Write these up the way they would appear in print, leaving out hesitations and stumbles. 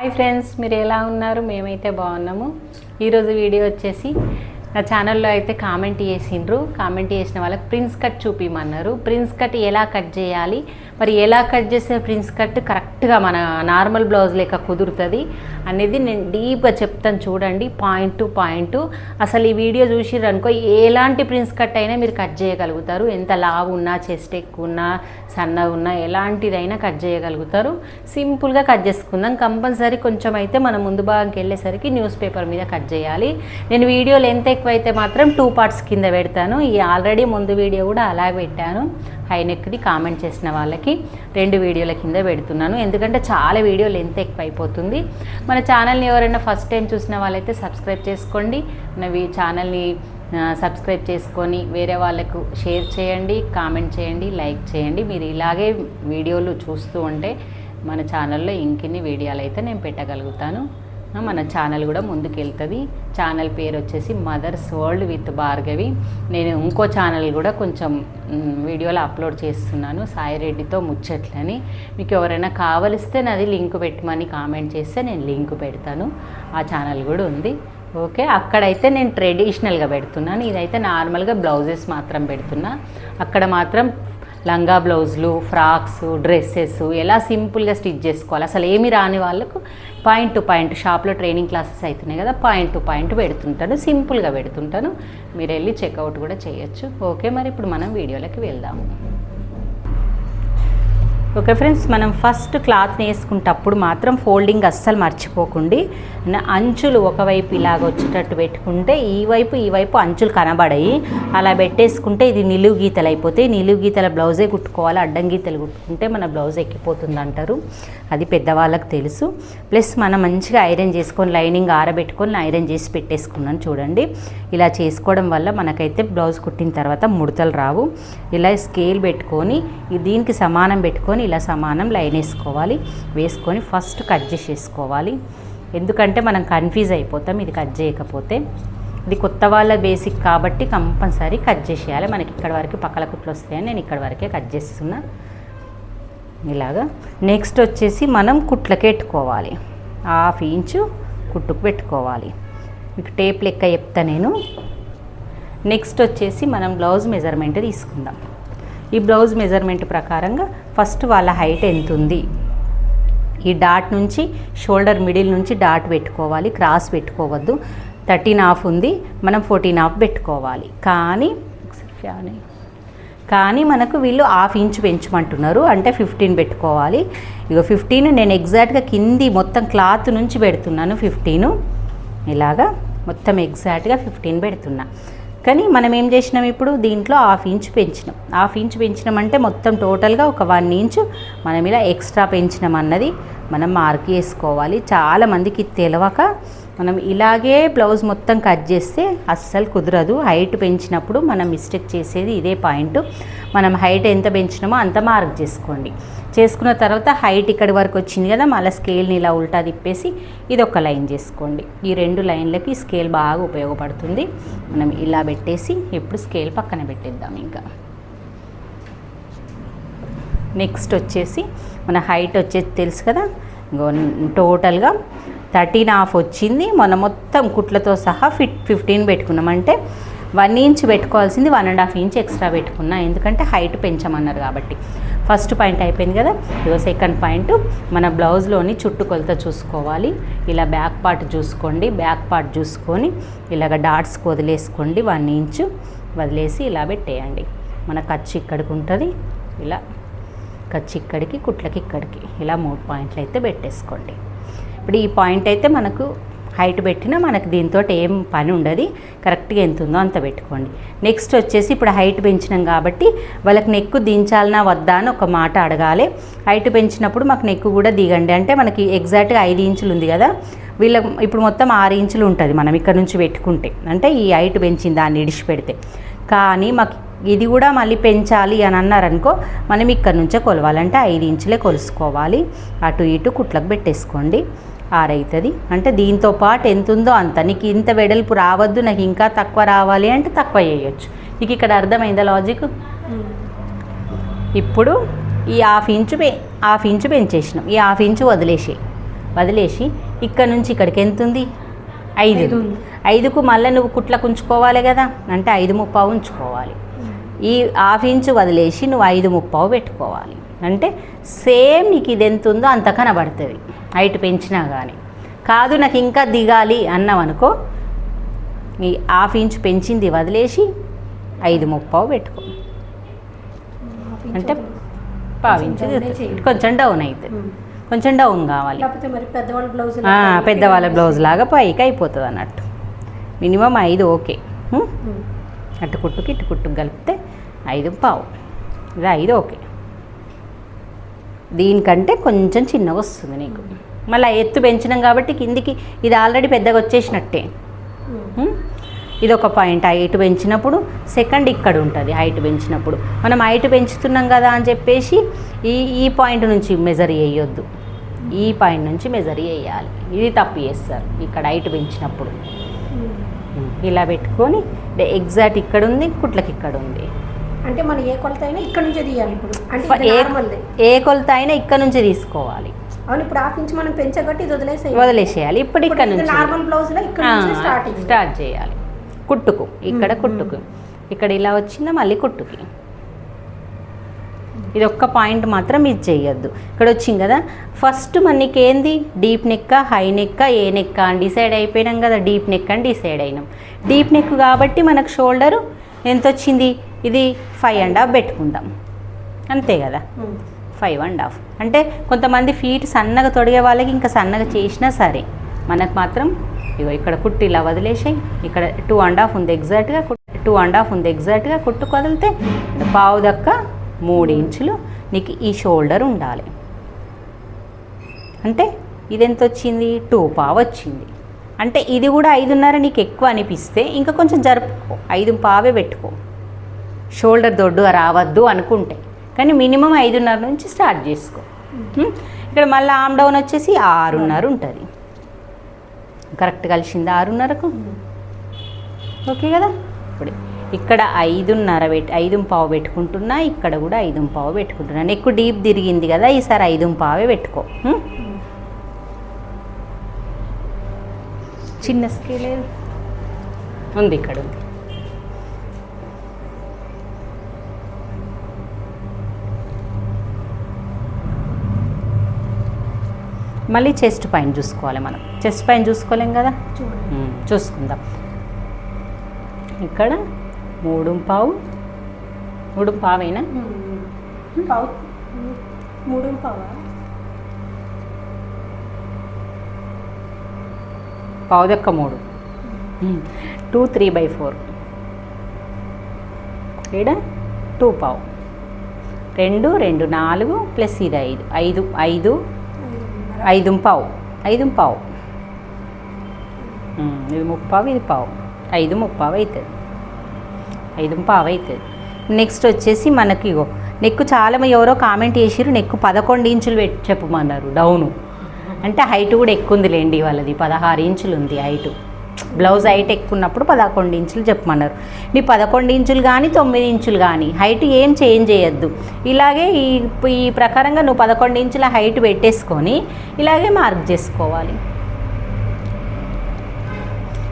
Hi friends, మీరు ఎలా ఉన్నారు? మేమైతే బాగున్నాము. ఈరోజు వీడియో వచ్చేసి నా ఛానల్లో అయితే కామెంట్ చేసిన వాళ్ళకి ప్రిన్స్ కట్ చూపిమన్నారు. ప్రిన్స్ కట్ ఎలా కట్ చేయాలి, మరి ఎలా కట్ చేస్తే ప్రిన్స్ కట్ కరెక్ట్గా మన నార్మల్ బ్లౌజ్ లేక కుదురుతుంది అనేది నేను డీప్గా చెప్తాను. చూడండి పాయింట్ టు పాయింట్. అసలు ఈ వీడియో చూసిరనుకో ఎలాంటి ప్రిన్స్ కట్ అయినా మీరు కట్ చేయగలుగుతారు. ఎంత లావు ఉన్నా, చెస్ట్ ఎక్కువ ఉన్నా, సన్నగా ఉన్నా, ఎలాంటిదైనా కట్ చేయగలుగుతారు. సింపుల్గా కట్ చేసుకుందాం. కంపల్సరీ కొంచెం అయితే మనం ముందు భాగంకి వెళ్ళేసరికి న్యూస్ పేపర్ మీద కట్ చేయాలి. నేను వీడియో లెంత్ ఎక్కువైతే మాత్రం 2 పార్ట్స్ కింద పెడతాను. ఈ ఆల్రెడీ ముందు వీడియో కూడా అలా పెట్టాను. హై నెక్ది కామెంట్ చేసిన వాళ్ళకి 2 వీడియోల కింద పెడుతున్నాను. ఎందుకంటే చాలా వీడియో లెంత్ ఎక్కువ అయిపోతుంది. మన ఛానల్ని ఎవరైనా ఫస్ట్ టైం చూసిన వాళ్ళైతే సబ్స్క్రైబ్ చేసుకోండి. మన ఛానల్ని సబ్స్క్రైబ్ చేసుకొని వేరే వాళ్ళకు షేర్ చేయండి, కామెంట్ చేయండి, లైక్ చేయండి. మీరు ఇలాగే వీడియోలు చూస్తూ ఉంటే మన ఛానల్లో ఇంకిన్ని వీడియోలు అయితే నేను పెట్టగలుగుతాను. మన ఛానల్ కూడా ముందుకు వెళ్తుంది. ఛానల్ పేరు వచ్చేసి మదర్స్ వరల్డ్ విత్ భార్గవి. నేను ఇంకో ఛానల్ కూడా కొంచెం వీడియోలు అప్లోడ్ చేస్తున్నాను, సాయిరెడ్డితో ముచ్చట్లని. మీకు ఎవరైనా కావలిస్తే నాది లింక్ పెట్టమని కామెంట్ చేస్తే నేను లింక్ పెడతాను. ఆ ఛానల్ కూడా ఉంది. ఓకే, అక్కడైతే నేను ట్రెడిషనల్గా పెడుతున్నాను. ఇదైతే నార్మల్గా బ్లౌజెస్ మాత్రం పెడుతున్నా. అక్కడ మాత్రం లంగా బ్లౌజులు, ఫ్రాక్స్, డ్రెస్సెస్ ఎలా సింపుల్గా స్టిచ్ చేసుకోవాలి, అసలు ఏమి రాని వాళ్ళకు పాయింట్ టు పాయింట్, షాప్లో ట్రైనింగ్ క్లాసెస్ అవుతున్నాయి కదా, పాయింట్ టు పాయింట్ పెడుతుంటాను, సింపుల్గా పెడుతుంటాను. మీరు వెళ్ళి చెక్అవుట్ కూడా చేయొచ్చు. ఓకే, మరి ఇప్పుడు మనం వీడియోలోకి వెళ్దాము. ఓకే ఫ్రెండ్స్, మనం ఫస్ట్ క్లాత్ని వేసుకుంటప్పుడు మాత్రం ఫోల్డింగ్ అస్సలు మర్చిపోకండి. అంచులు ఒకవైపు ఇలాగ వచ్చేటట్టు పెట్టుకుంటే ఈ వైపు అంచులు కనబడాయి. అలా పెట్టేసుకుంటే ఇది నిలువు గీతలు అయిపోతాయి. నిలువు గీతల బ్లౌజే కుట్టుకోవాలి, అడ్డం గీతలు కుట్టుకుంటే మన బ్లౌజ్ ఎక్కిపోతుంది అంటారు. అది పెద్దవాళ్ళకి తెలుసు. ప్లస్ మనం మంచిగా ఐరన్ చేసుకొని లైనింగ్ ఆరబెట్టుకొని ఐరన్ చేసి పెట్టేసుకున్నాను. చూడండి, ఇలా చేసుకోవడం వల్ల మనకైతే బ్లౌజ్ కుట్టిన తర్వాత ముడతలు రావు. ఇలా స్కేల్ పెట్టుకొని దీనికి సమానం పెట్టుకొని ఇలా సమానం లైన్ వేసుకొని ఫస్ట్ కట్ చేసేసుకోవాలి. ఎందుకంటే మనం కన్ఫ్యూజ్ అయిపోతాం ఇది కట్ చేయకపోతే. ఇది కొత్త వాళ్ళ బేసిక్ కాబట్టి కంపల్సరీ కట్ చేసేయాలి. మనకి ఇక్కడ వరకు పక్కల కుట్లు వస్తాయని నేను ఇక్కడ వరకే కట్ చేస్తున్నా. ఇలాగా నెక్స్ట్ వచ్చేసి మనం కుట్లకి పెట్టుకోవాలి. 1/2 ఇంచు కుట్టుకు పెట్టుకోవాలి. మీకు టేప్ లెక్క చెప్తా నేను. నెక్స్ట్ వచ్చేసి మనం బ్లౌజ్ మెజర్మెంట్ తీసుకుందాం. ఈ బ్లౌజ్ మెజర్మెంట్ ప్రకారంగా ఫస్ట్ వాళ్ళ హైట్ ఎంత ఉంది, ఈ డాట్ నుంచి షోల్డర్ మిడిల్ నుంచి డాట్ పెట్టుకోవాలి, క్రాస్ పెట్టుకోవద్దు. 13.5 ఉంది, మనం 14.5 పెట్టుకోవాలి. కానీ మనకు వీళ్ళు 1/2 ఇంచు పెంచమంటున్నారు, అంటే 15 పెట్టుకోవాలి. ఇక 15 నేను ఎగ్జాక్ట్గా కింది మొత్తం క్లాత్ నుంచి పెడుతున్నాను. 15 ఇలాగా మొత్తం ఎగ్జాక్ట్గా 15 పెడుతున్నా. కానీ మనం ఏం చేసినాం, ఇప్పుడు దీంట్లో 1/2 ఇంచు పెంచినాం. 1/2 ఇంచు పెంచినాం అంటే మొత్తం టోటల్గా ఒక 1 ఇంచు మనం ఇలా ఎక్స్ట్రా పెంచినాం అన్నది మనం మార్క్ చేసుకోవాలి. చాలామందికి తెలియక మనం ఇలాగే బ్లౌజ్ మొత్తం కట్ చేస్తే అస్సలు కుదరదు. హైట్ పెంచినప్పుడు మనం మిస్టేక్ చేసేది ఇదే పాయింట్. మనం హైట్ ఎంత పెంచినామో అంత మార్క్ చేసుకోండి. చేసుకున్న తర్వాత హైట్ ఇక్కడి వరకు వచ్చింది కదా, మళ్ళీ స్కేల్ని ఇలా ఉల్టా తిప్పేసి ఇది ఒక లైన్ చేసుకోండి. ఈ 2 లైన్లకి స్కేల్ బాగా ఉపయోగపడుతుంది. మనం ఇలా పెట్టేసి ఇప్పుడు స్కేల్ పక్కన పెట్టేద్దాం. ఇంకా నెక్స్ట్ వచ్చేసి మన హైట్ వచ్చేది తెలుసు కదా, టోటల్గా 13.5 వచ్చింది. మనం మొత్తం కుట్లతో సహా 15 పెట్టుకున్నాం. అంటే 1 ఇంచ్ పెట్టుకోవాల్సింది 1.5 ఇంచ్ ఎక్స్ట్రా పెట్టుకున్నా, ఎందుకంటే హైట్ పెంచమన్నారు కాబట్టి. ఫస్ట్ పాయింట్ అయిపోయింది కదా. ఇదో సెకండ్ పాయింట్, మన బ్లౌజ్లోని చుట్టు కొలత చూసుకోవాలి. ఇలా బ్యాక్ పార్ట్ చూసుకోండి. బ్యాక్ పార్ట్ చూసుకొని ఇలాగ డాట్స్కి వదిలేసుకోండి. 1 ఇంచు వదిలేసి ఇలా పెట్టేయండి. మన ఖర్చు ఇక్కడికి ఉంటుంది. ఇలా ఖర్చు ఇక్కడికి, కుట్లకి ఇక్కడికి, ఇలా 3 పాయింట్లు అయితే పెట్టేసుకోండి. ఇప్పుడు ఈ పాయింట్ అయితే మనకు హైట్ పెట్టినా మనకు దీంతో ఏం పని ఉండదు. కరెక్ట్గా ఎంత ఉందో అంత పెట్టుకోండి. నెక్స్ట్ వచ్చేసి ఇప్పుడు హైట్ పెంచినాం కాబట్టి వాళ్ళకి నెక్కు దించాలనా వద్దా అని ఒక మాట అడగాలి. హైట్ పెంచినప్పుడు మాకు నెక్కు కూడా దిగండి అంటే మనకి ఎగ్జాక్ట్గా 5 ఇంచులు ఉంది కదా, వీళ్ళ ఇప్పుడు మొత్తం 6 ఇంచులు ఉంటుంది మనం ఇక్కడ నుంచి పెట్టుకుంటే, అంటే ఈ హైట్ పెంచింది దాన్ని ఇడిచి పెడితే. కానీ మాకు ఇది కూడా మళ్ళీ పెంచాలి అని అన్నారనుకో, మనం ఇక్కడ నుంచే కొలవాలంటే 5 ఇంచులే కొలుసుకోవాలి. అటు ఇటు కుట్లకు పెట్టేసుకోండి. 6 అవుతుంది. అంటే దీంతో పాటు ఎంత ఉందో అంత. నీకు ఇంత వెడల్పు రావద్దు, నాకు ఇంకా తక్కువ రావాలి అంటే తక్కువ చేయొచ్చు. నీకు ఇక్కడ అర్థమైందా లాజిక్? ఇప్పుడు ఈ హాఫ్ ఇంచు పెంచేసినాం. ఈ హాఫ్ ఇంచు వదిలేసి వదిలేసి ఇక్కడ నుంచి ఇక్కడికి ఎంత ఉంది 5. 5కు మళ్ళీ నువ్వు కుట్లకు ఉంచుకోవాలి కదా, అంటే 5.35 ఉంచుకోవాలి. ఈ ½ ఇంచు వదిలేసి నువ్వు 5.35 పెట్టుకోవాలి. అంటే సేమ్ నీకు ఇది ఎంత ఉందో అంత కనబడుతుంది హైట్ పెంచినా కానీ. కాదు నాకు ఇంకా దిగాలి అన్నావు అనుకో, ఈ ½ ఇంచు పెంచింది వదిలేసి 5.35 పెట్టుకో. అంటే ½ ఇంచు కొంచెం డౌన్ అవుతుంది, కొంచెం డౌన్ కావాలి. పెద్దవాళ్ళ బ్లౌజ్ లాగా పైకి అయిపోతుంది అన్నట్టు. Minimum 5 okay. అటు కుట్టుకి ఇటు కుట్టుకు కలిపితే 5.25, ఇది 5 ఓకే. దీనికంటే కొంచెం చిన్నగా వస్తుంది నీకు. మళ్ళీ ఎత్తు పెంచినాం కాబట్టి కిందికి ఇది ఆల్రెడీ పెద్దగా వచ్చేసినట్టే. ఇది ఒక పాయింట్. హైట్ పెంచినప్పుడు సెకండ్ ఇక్కడ ఉంటుంది. హైట్ పెంచినప్పుడు మనం హైట్ పెంచుతున్నాం కదా అని చెప్పేసి ఈ పాయింట్ నుంచి మెజర్ చేయొద్దు, ఈ పాయింట్ నుంచి మెజర్ చేయాలి. ఇది తప్పు చేస్తారు ఇక్కడ హైట్ పెంచినప్పుడు. ఇలా పెట్టుకొని ఎగ్జాక్ట్ ఇక్కడ ఉంది, కుట్లకి ఇక్కడ ఉంది. అంటే మనం ఏ కొలత అయినా ఇక్కడ నుంచే తీయాలి. ఇప్పుడు ఏ కొలత అయినా ఇక్కడ నుంచే తీసుకోవాలి. అవును, ఇప్పుడు ½ ఇంచు మనం పెంచగట్టి ఇది వదిలేసేయాలి. ఇప్పుడు ఇక్కడ నుంచి నార్మల్ బ్లౌజ్ లో ఇక్కడ నుంచి స్టార్ట్ చేయాలి. కుట్టుకు ఇక్కడ కుట్టుకు ఇక్కడ ఇలా వచ్చిందా మళ్ళీ కుట్టుకి. ఇది ఒక్క పాయింట్ మాత్రం మిస్ చేయొద్దు. ఇక్కడ వచ్చింది కదా ఫస్ట్ మనకి ఏంది డీప్ నెక్, హై నెక్, ఏ నెక్ అని డిసైడ్ అయిపోయినాం కదా. డీప్ నెక్ అని డిసైడ్ అయినాం. డీప్ నెక్ కాబట్టి మనకు షోల్డరు ఎంత వచ్చింది, ఇది 5.5 పెట్టుకుందాం అంతే కదా. 5.5 అంటే కొంతమంది ఫీట్ సన్నగా తొడిగే వాళ్ళకి ఇంకా సన్నగా చేసినా సరే, మనకు మాత్రం ఇగో ఇక్కడ కుట్టు ఇలా వదిలేసాయి. ఇక్కడ 2.5 ఉంది ఎగ్జాక్ట్గా, 2.5 ఉంది ఎగ్జాక్ట్గా. కుట్టుకు వదిలితే పావు దక్క 3 ఇంచులు నీకు ఈ షోల్డర్ ఉండాలి. అంటే ఇది ఎంత వచ్చింది, 2.5 వచ్చింది. అంటే ఇది కూడా 5.5 నీకు ఎక్కువ అనిపిస్తే ఇంకా కొంచెం జరుపుకో, 5.5 పెట్టుకో. షోల్డర్ దొడ్డుగా రావద్దు అనుకుంటే, కానీ మినిమం 5.5 నుంచి స్టార్ట్ చేసుకో. ఇక్కడ మళ్ళీ ఆమ్ డౌన్ వచ్చేసి 6.5 ఉంటుంది. కరెక్ట్ కలిసింది 6.5కు. ఓకే కదా. ఇప్పుడు ఇక్కడ 5.5 పెట్టుకుంటున్నా, ఇక్కడ కూడా 5.5 పెట్టుకుంటున్నా. నెక్కు డీప్ తిరిగింది కదా, ఈసారి 5.5 పెట్టుకో. చిన్న స్కేల్ ఉంది, ఇక్కడ ఉంది. మళ్ళీ చెస్ట్ పైన చూసుకోవాలి మనం. చెస్ట్ పైన చూసుకోలేం కదా, చూసుకుందాం. ఇక్కడ 3.5, 3.5 అయినా 3.5 పావు దక్క 3, 2 3/4 ఇక్కడ 2.5, 2 2 4 ప్లస్ ఇది 5 5 5.5 5.5. ఇది 3.5, ఇది పావు, 5.30 అవుతుంది. 5.5 అవుతుంది. నెక్స్ట్ వచ్చేసి మనకి ఇగో నెక్కు చాలా ఎవరో కామెంట్ చేసిరు, నెక్కు 11 ఇంచులు చెప్పమన్నారు డౌను. అంటే హైట్ కూడా ఎక్కువ ఉందిలేండి వాళ్ళది, 16 ఇంచులు ఉంది హైట్. బ్లౌజ్ హైట్ ఎక్కువ ఉన్నప్పుడు 11 ఇంచులు చెప్పమన్నారు. నీ 11 ఇంచులు కానీ 9 ఇంచులు కానీ హైట్ ఏం చేంజ్ చేయొద్దు. ఇలాగే ఈ ప్రకారంగా నువ్వు 11 ఇంచుల హైట్ పెట్టేసుకొని ఇలాగే మార్క్ చేసుకోవాలి.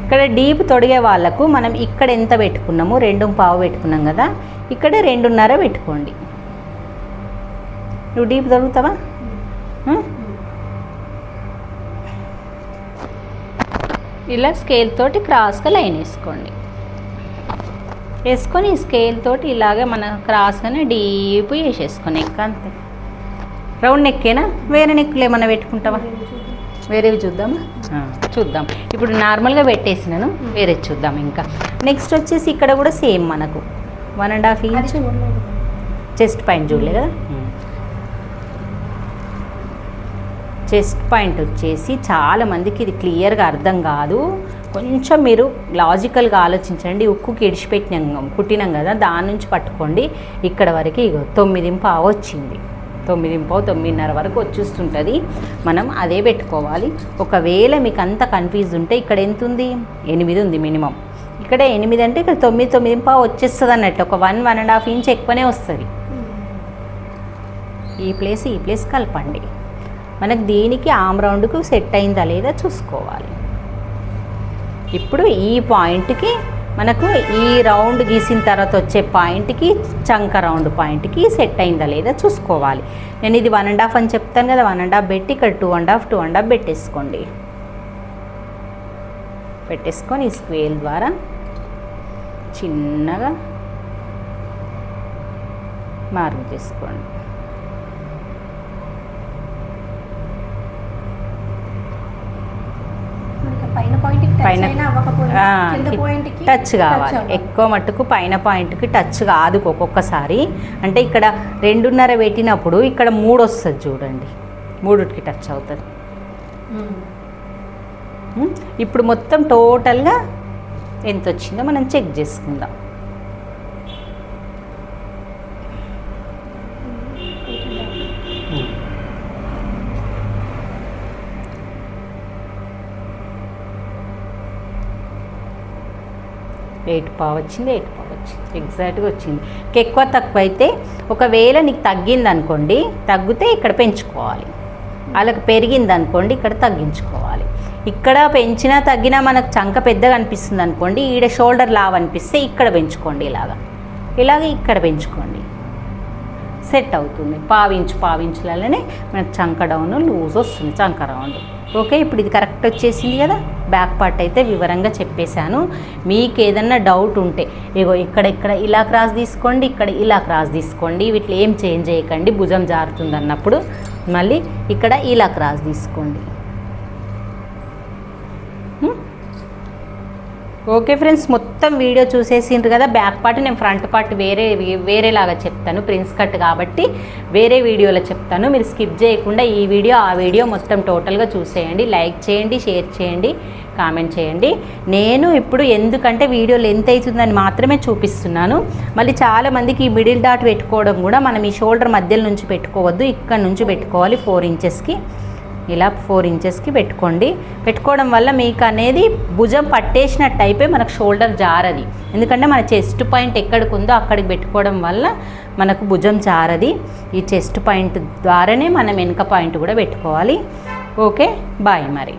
ఇక్కడ డీప్ తొడిగే వాళ్ళకు మనం ఇక్కడ ఎంత పెట్టుకున్నాము, 2.5 పెట్టుకున్నాం కదా, ఇక్కడ 2.5 పెట్టుకోండి. నువ్వు డీప్ తొడుగుతావా? ఇలా స్కేల్ తోటి క్రాస్గా లైన్ వేసుకోండి. వేసుకొని స్కేల్ తోటి ఇలాగే మన క్రాస్గానే డీప్ వేసేసుకొని నెక్ అంతే. రౌండ్ నెక్కేనా, వేరే నెక్కులు ఏమన్నా పెట్టుకుంటావా? వేరేవి చూద్దామా? చూద్దాం. ఇప్పుడు నార్మల్గా పెట్టేసినాను, వేరే చూద్దాం. ఇంకా నెక్స్ట్ వచ్చేసి ఇక్కడ కూడా సేమ్ మనకు 1.5 ఇంచ్ చెస్ట్ పాయింట్ చూడలే కదా. చెస్ట్ పాయింట్ వచ్చేసి చాలామందికి ఇది క్లియర్గా అర్థం కాదు. కొంచెం మీరు లాజికల్గా ఆలోచించండి. ఉక్కుకి ఇడిచిపెట్టినాం, కుట్టినాం కదా, దాని నుంచి పట్టుకోండి ఇక్కడ వరకు. ఇగో 9.5 వచ్చింది. 9.5 9.5 వరకు వచ్చేస్తుంటుంది. మనం అదే పెట్టుకోవాలి. ఒకవేళ మీకు అంత కన్ఫ్యూజ్ ఉంటే ఇక్కడ ఎంత ఉంది, 8 ఉంది మినిమం. ఇక్కడ 8 అంటే ఇక్కడ 9 9.5 వచ్చేస్తుంది అన్నట్టు. ఒక 1.5 ఇంచ్ ఎక్కువనే వస్తుంది. ఈ ప్లేస్ కలపండి. మనకు దీనికి ఆమ్ రౌండ్కు సెట్ అయిందా లేదా చూసుకోవాలి. ఇప్పుడు ఈ పాయింట్కి మనకు ఈ రౌండ్ గీసిన తర్వాత వచ్చే పాయింట్కి చంక రౌండ్ పాయింట్కి సెట్ అయిందా లేదా చూసుకోవాలి. నేను ఇది 1.5 అని చెప్తాను కదా, 1.5 పెట్టి ఇక్కడ 2.5 పెట్టేసుకోండి. పెట్టేసుకొని ఈ స్క్వేర్ ద్వారా చిన్నగా మార్క్ చేసుకోండి. పైన టచ్ కావాలి, ఎక్కువ మట్టుకు పైన పాయింట్కి టచ్ కాదు ఒక్కొక్కసారి. అంటే ఇక్కడ 2.5 పెట్టినప్పుడు ఇక్కడ 3 వస్తుంది చూడండి, 3కి టచ్ అవుతుంది. ఇప్పుడు మొత్తం టోటల్గా ఎంత వచ్చిందో మనం చెక్ చేసుకుందాం. ఎయిట్ పావు వచ్చింది, ఎగ్జాక్ట్గా వచ్చింది. ఎక్కువ తక్కువ అయితే ఒకవేళ నీకు తగ్గింది అనుకోండి, తగ్గితే ఇక్కడ పెంచుకోవాలి. అలాగ పెరిగింది అనుకోండి, ఇక్కడ తగ్గించుకోవాలి. ఇక్కడ పెంచినా తగ్గినా మనకు చంక పెద్దగా అనిపిస్తుంది అనుకోండి, ఈడ షోల్డర్ లావ్ అనిపిస్తే ఇక్కడ పెంచుకోండి. ఇలాగ ఇక్కడ పెంచుకోండి, సెట్ అవుతుంది. పావించులలోనే మనకు చంక డౌన్ లూజ్ వస్తుంది, చంక రౌండ్. ఓకే, ఇప్పుడు ఇది కరెక్ట్ వచ్చేసింది కదా. బ్యాక్ పార్ట్ అయితే వివరంగా చెప్పేశాను. మీకు ఏదన్నా డౌట్ ఉంటే ఇగో ఇక్కడ ఇలా క్రాస్ తీసుకోండి, ఇక్కడ ఇలా క్రాస్ తీసుకోండి. వీటిలో ఏం చేంజ్ చేయకండి, భుజం జారుతుంది అన్నప్పుడు. మళ్ళీ ఇక్కడ ఇలా క్రాస్ తీసుకోండి. ఓకే ఫ్రెండ్స్, మొత్తం వీడియో చూసేసిండ్రు కదా. బ్యాక్ పార్ట్ నేను ఫ్రంట్ పార్ట్ వేరేలాగా చెప్తాను, ప్రిన్స్ కట్ కాబట్టి వేరే వీడియోలో చెప్తాను. మీరు స్కిప్ చేయకుండా ఈ వీడియో ఆ వీడియో మొత్తం టోటల్గా చూసేయండి. లైక్ చేయండి, షేర్ చేయండి, కామెంట్ చేయండి. నేను ఇప్పుడు ఎందుకంటే వీడియో లెంత్ అవుతుందని మాత్రమే చూపిస్తున్నాను. మళ్ళీ చాలామందికి ఈ మిడిల్ డాట్ పెట్టుకోవడం కూడా మనం ఈ షోల్డర్ మధ్యలో నుంచి పెట్టుకోవద్దు, ఇక్కడ నుంచి పెట్టుకోవాలి. 4 ఇంచెస్కి ఇలా 4 ఇంచెస్కి పెట్టుకోండి. పెట్టుకోవడం వల్ల మీకు అనేది భుజం పట్టేసినట్టు అయిపోయి మనకు షోల్డర్ జారది. ఎందుకంటే మన చెస్ట్ పాయింట్ ఎక్కడికి ఉందో అక్కడికి పెట్టుకోవడం వల్ల మనకు భుజం జారది. ఈ చెస్ట్ పాయింట్ ద్వారానే మనం వెనక పాయింట్ కూడా పెట్టుకోవాలి. ఓకే, బాయ్ మరి.